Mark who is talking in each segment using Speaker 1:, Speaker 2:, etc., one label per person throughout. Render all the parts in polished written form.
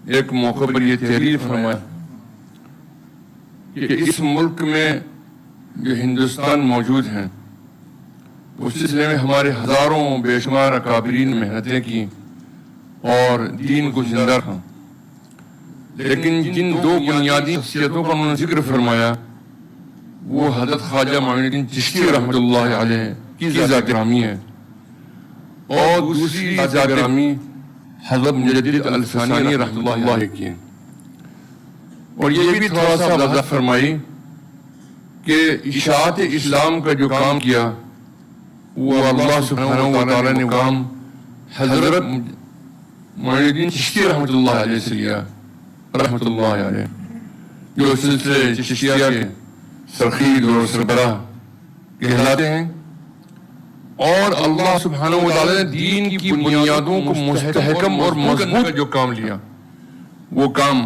Speaker 1: ایک موقع پر یہ تحریر فرمایا کہ اس ملک میں جو ہندوستان موجود ہیں اس سلسلے میں ہمارے ہزاروں بے شمار اکابرین محنتیں کی اور دین کو زندہ رکھا، لیکن جن دو بنیادی شخصیتوں کا انہوں نے ذکر فرمایا وہ حضرت خواجہ معین الدین چشتی رحمۃ اللہ علیہ کی ذات گرامی ہے، اور دوسری ذات گرامی حضرت مجدد الفسانی رحمۃ اللہ علیہ کی ہے۔ اور یہ بھی تھوڑا سا وضاحت فرمائی کہ اشاعت اسلام کا جو کام کیا وہ اللہ سبحانہ و تعالیٰ نے کام حضرت معین الدین چشتی رحمۃ اللہ علیہ سے لیا رحمۃ اللہ علیہ، جو سلسلے چشتیہ کے سرخیل اور سربراہ کہلاتے ہیں، اور اللہ سبحانہ و تعالیٰ نے دین کی بنیادوں کو مستحکم اور مضبوط جو کام لیا وہ کام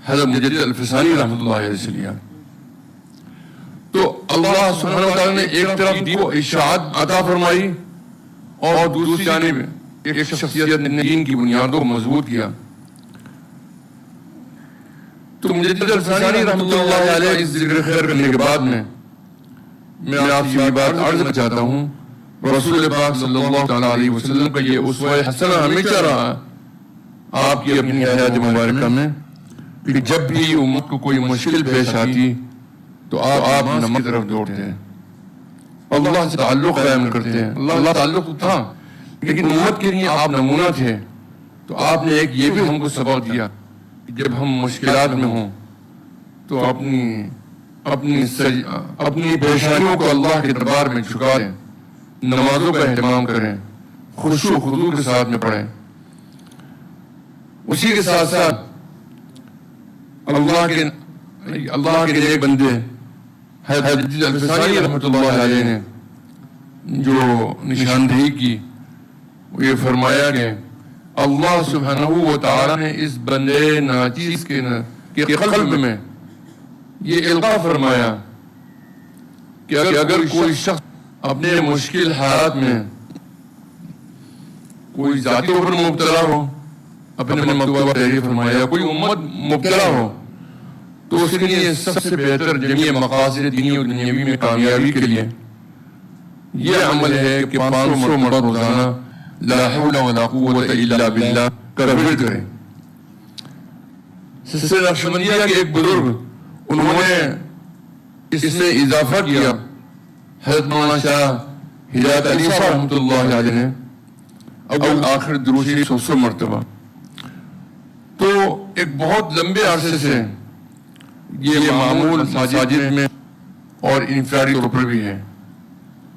Speaker 1: حضرت مجدد الفسانی رحمۃ اللہ علیہ سے لیا۔ تو اللہ سبحانہ و تعالیٰ نے ایک طرف دین کو اشاعت عطا فرمائی اور دوسری جانب ایک شخصیت نے دین کی بنیادوں کو مضبوط کیا۔ تو مجدد الفسانی رحمۃ اللہ علیہ اس ذکر خیر کرنے کے بعد میں آپ سے یہ بات عرض کرنا چاہتا ہوں، رسول پاک صلی اللہ تعالیٰ علیہ وسلم کا یہ اسوہ حسنہ ہمیشہ رہا آپ کی اپنی حیات مبارکہ میں کہ جب بھی امت کو کوئی مشکل پیش آتی تو آپ نماز کی طرف دوڑتے ہیں، اللہ سے تعلق قائم کرتے ہیں۔ اللہ تعلق تھا لیکن امت کے لیے آپ نمونہ تھے، تو آپ نے ایک یہ بھی ہم کو سبق دیا کہ جب ہم مشکلات میں ہوں تو اپنی پریشانیوں کو اللہ کے دربار میں جھکا دیں، نمازوں کا اہتمام کریں، خشوع و خضوع کے ساتھ میں پڑھیں۔ اسی کے ساتھ ساتھ اللہ کے نیک بندے حضرت مجدد الفسانی رحمۃ اللہ علیہ نے جو نشاندہی کی وہ یہ فرمایا کہ اللہ سبحانہ و تعالیٰ نے اس بندے ناچیز کے قلب میں یہ القاء فرمایا کہ اگر کوئی شخص اپنے مشکل حالات میں کوئی ذاتی طور پر مبتلا ہو، اپنے مکتوبہ تحریر فرمایا کوئی امت مبتلا ہو تو اس کے لیے سب سے بہتر جمیع مقاصد دینی اور دنیاوی میں کامیابی کے لیے یہ عمل ہے کہ 500 مرتبہ روزانہ لا حول ولا قوت الا باللہ کا ورد کریں۔ سلسلہ نقشبندیہ کے ایک بزرگ انہوں نے اس میں اضافہ کیا، حضرت مولانا شاہ ہدایت علی صاحب رحمۃ اللہ علیہ نے اول آخر درود شریف 100 مرتبہ۔ تو ایک بہت لمبے عرصے سے یہ معمول مساجد میں اور انفرادی طور پر بھی ہے۔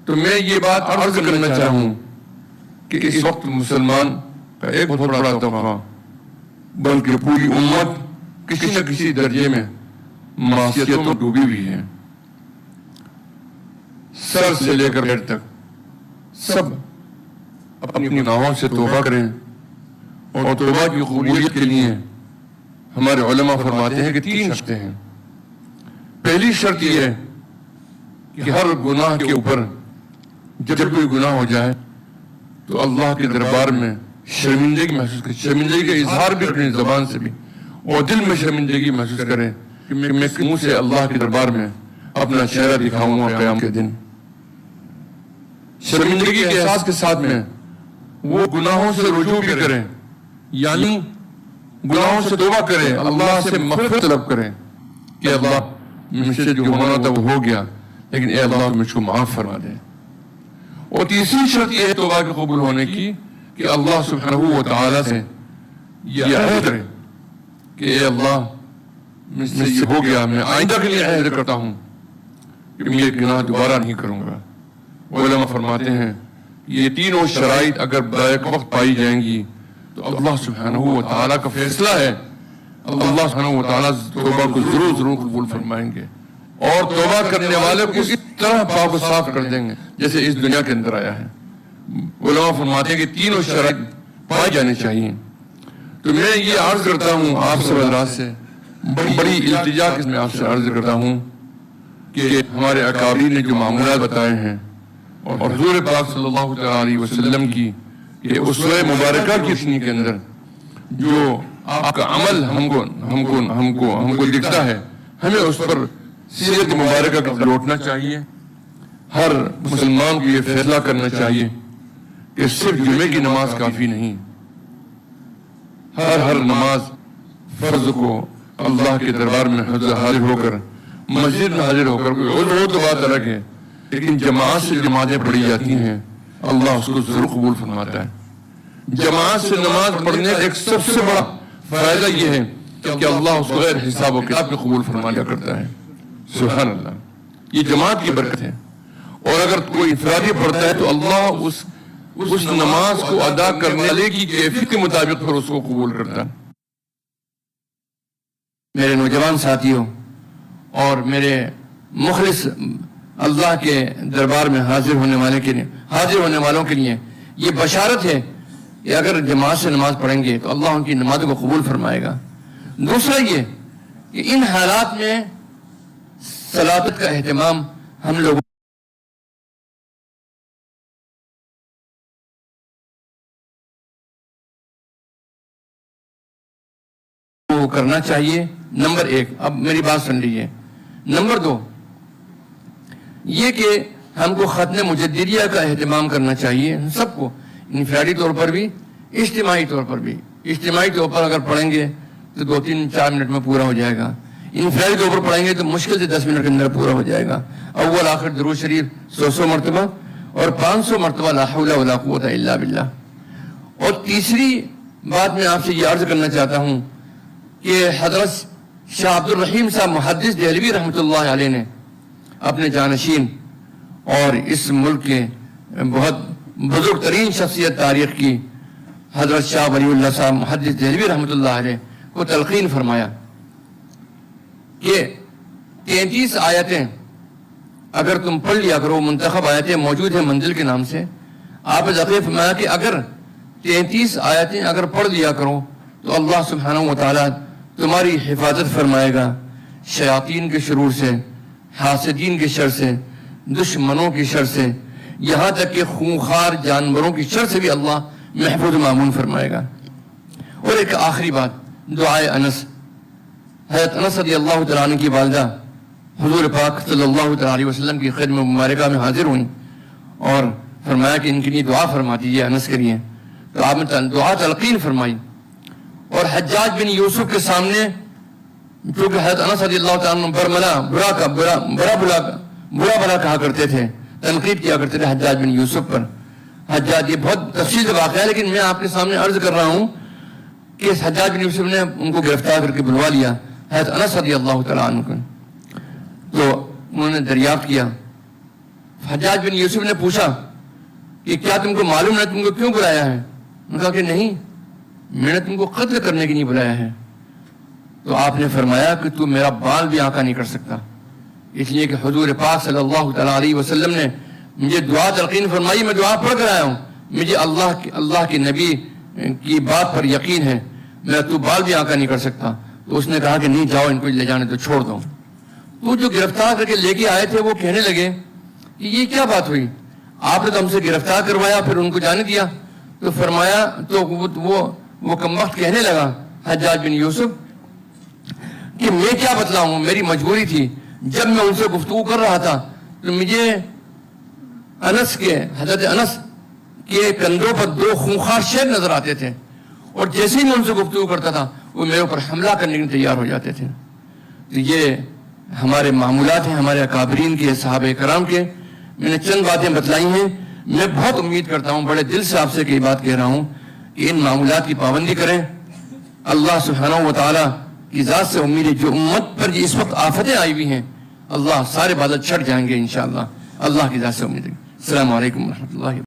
Speaker 1: تو میں یہ بات عرض کرنا چاہوں کہ اس وقت مسلمان کا ایک بہت بڑا طبقہ بلکہ پوری امت کسی نہ کسی درجے میں معصیتوں میں ڈوبی ہوئی ہے، سر سے لے کر پیر تک سب اپنی گناہوں سے توبہ کریں، اور توبہ کی قبولیت کے لیے ہمارے علماء فرماتے ہیں کہ 3 شرطیں ہیں۔ پہلی شرط یہ ہے کہ ہر گناہ کے اوپر جب کوئی گناہ ہو جائے تو اللہ کے دربار میں شرمندگی محسوس کرے، شرمندگی کا اظہار بھی اپنی زبان سے بھی، اور دل میں شرمندگی محسوس کرے کہ میں منہ سے اللہ کے دربار میں اپنا چہرہ دکھاؤں گا قیام کے دن۔ شرمندگی کے احساس کے ساتھ میں وہ گناہوں سے رجوع بھی کریں، یعنی گناہوں سے توبہ کریں، اللہ سے مغفرت طلب کریں کہ اللہ مجھ سے جو ہونا تھا وہ ہو گیا لیکن اے اللہ مجھ کو معاف فرما دے۔ اور تیسری شرط یہ ہے توبہ کے قبول ہونے کی کہ اللہ سبحانہ و تعالیٰ سے یہ عہد کریں کہ اے اللہ مجھ سے یہ ہو گیا، میں آئندہ کے لیے عہد کرتا ہوں کہ میں یہ گناہ دوبارہ نہیں کروں گا۔ علماء فرماتے ہیں یہ تینوں شرائط اگر بیک وقت پائی جائیں گی تو اللہ سبحانہ و تعالیٰ کا فیصلہ ہے، اللہ سبحانہ و تعالیٰ توبہ کو ضرور قبول فرمائیں گے، اور توبہ کرنے والے کو اس طرح پاک و صاف کر دیں گے جیسے اس دنیا کے اندر آیا ہے۔ علماء فرماتے ہیں کہ تینوں شرائط پائی جانی چاہیے۔ تو میں یہ عرض کرتا ہوں آپ سب حضرات سے، بڑی التجا کے میں آپ سے عرض کرتا ہوں کہ ہمارے اکابرین نے جو معمولات بتائے ہیں اور حضور پاک صلی اللہ علیہ وسلم کی یہ اسوہ مبارکہ کی روشنی کے اندر جو آپ کا عمل ہم کو دکھتا ہے، ہمیں اس پر سیرت مبارکہ کا لوٹنا چاہیے۔ ہر مسلمان کو یہ فیصلہ کرنا چاہیے کہ صرف جمعے کی نماز کافی نہیں، ہر نماز فرض کو اللہ کے دربار میں حاضر ہو کر، مسجد میں حاضر ہو کر، وہ تو بات الگ ہے، لیکن جماعت سے جماعتیں پڑھی جاتی ہیں اللہ اس کو ضرور قبول فرماتا ہے۔ جماعت سے نماز پڑھنے کا ایک سب سے بڑا فائدہ یہ ہے کہ اللہ اس کو غیر حساب و کتاب میں قبول فرما لیا کرتا ہے۔ سبحان اللہ، یہ جماعت کی برکت ہے۔ اور اگر کوئی انفرادی پڑھتا ہے تو اللہ اس نماز کو ادا کرنے والے کی کیفیت کے مطابق پھر اس کو قبول کرتا ہے۔
Speaker 2: میرے نوجوان ساتھیوں اور میرے مخلص اللہ کے دربار میں حاضر ہونے والوں کے لیے یہ بشارت ہے کہ اگر جماعت سے نماز پڑھیں گے تو اللہ ان کی نمازوں کو قبول فرمائے گا۔ دوسرا یہ کہ ان حالات میں صلوات کا اہتمام ہم لوگوں کو کرنا چاہیے۔ نمبر 1، اب میری بات سن لیجیے۔ نمبر 2 یہ کہ ہم کو ختم مجددیہ کا اہتمام کرنا چاہیے، سب کو، انفرادی طور پر بھی، اجتماعی طور پر بھی۔ اجتماعی طور پر اگر پڑھیں گے تو 2-3-4 منٹ میں پورا ہو جائے گا، انفرادی طور پر پڑھیں گے تو مشکل سے 10 منٹ کے اندر پورا ہو جائے گا۔ اول آخر درود شریف 100 مرتبہ اور 500 مرتبہ لا حول ولا قوت الا باللہ۔ اور تیسری بات میں آپ سے یہ عرض کرنا چاہتا ہوں کہ حضرت شاہ عبد الرحیم صاحب محدث دہلوی رحمۃ اللہ علیہ نے اپنے جانشین اور اس ملک کے بہت بزرگ ترین شخصیت تاریخ کی حضرت شاہ ولی اللہ صاحب محدث دہلوی رحمۃ اللہ علیہ کو تلقین فرمایا کہ 33 آیتیں اگر تم پڑھ لیا کرو، منتخب آیتیں موجود ہیں منزل کے نام سے، آپ نے ذکر فرمایا کہ اگر 33 آیتیں اگر پڑھ لیا کرو تو اللہ سبحانہ و تعالیٰ تمہاری حفاظت فرمائے گا شیاطین کے شرور سے، حاسدین کے شر سے، دشمنوں کی شر سے، یہاں تک کہ خونخوار جانوروں کی شر سے بھی اللہ محفوظ معمون فرمائے گا۔ اور ایک آخری بات، دعائے انس۔ حضرت انس رضی اللہ تعالیٰ عنہ کی والدہ حضور پاک صلی اللہ تعالیٰ علیہ وسلم کی خدمت مبارکہ میں حاضر ہوئیں اور فرمایا کہ ان کے لیے دعا فرما دیجیے انس کے لیے، تو آپ نے دعا تلقین فرمائی۔ اور حجاج بن یوسف کے سامنے، کیونکہ حضرت انس رضی اللہ تعالیٰ عنہ برا بلا کہا کرتے تھے، تنقید کیا کرتے تھے حجاج بن یوسف پر۔ حجاج، یہ بہت تفصیل سے واقعہ ہے لیکن میں آپ کے سامنے عرض کر رہا ہوں کہ حجاج بن یوسف نے ان کو گرفتار کر کے بلوا لیا حضرت انس رضی اللہ تعالیٰ عنہ کو، تو انہوں نے دریافت کیا۔ حجاج بن یوسف نے پوچھا کہ کیا تم کو معلوم ہے تم کو کیوں بلایا ہے؟ انہوں نے کہا کہ نہیں، میں نے تم کو قتل کرنے کے لیے بلایا ہے۔ تو آپ نے فرمایا کہ تو میرا بال بھی آنکا نہیں کر سکتا، اس لیے کہ حضور پاک صلی اللہ تعالیٰ علیہ وسلم نے مجھے دعا تلقین فرمائی، میں دعا پڑھ کر آیا ہوں، مجھے اللہ کے نبی کی بات پر یقین ہے، میں تو بال بھی آنکا نہیں کر سکتا۔ تو اس نے کہا کہ نہیں، جاؤ ان کو لے جانے تو چھوڑ دو۔ تو جو گرفتار کر کے لے کے آئے تھے وہ کہنے لگے کہ یہ کیا بات ہوئی، آپ نے تو ہم سے گرفتار کروایا پھر ان کو جانے دیا۔ تو فرمایا، تو وہ کمبخت کہنے لگا حجاج بن یوسف کہ میں کیا بتلاؤں، میری مجبوری تھی، جب میں ان سے گفتگو کر رہا تھا تو مجھے حضرت انس کے کندھوں پر 2 خونخوار شیر نظر آتے تھے، اور جیسے ہی میں ان سے گفتگو کرتا تھا وہ میرے اوپر حملہ کرنے کے لیے تیار ہو جاتے تھے۔ تو یہ ہمارے معمولات ہیں ہمارے اکابرین کے، صحابہ کرام کے۔ میں نے چند باتیں بتلائی ہیں، میں بہت امید کرتا ہوں، بڑے دل سے آپ سے کئی بات کہہ رہا ہوں کہ ان معمولات کی پابندی کریں۔ اللہ سبحانہ و تعالیٰ کی ذات سے امید ہے، جو امت پر اس وقت آفتیں آئی ہوئی ہیں اللہ سارے بادل چھٹ جائیں گے انشاءاللہ، اللہ کی ذات سے امید ہے۔ السلام علیکم ورحمۃ اللہ۔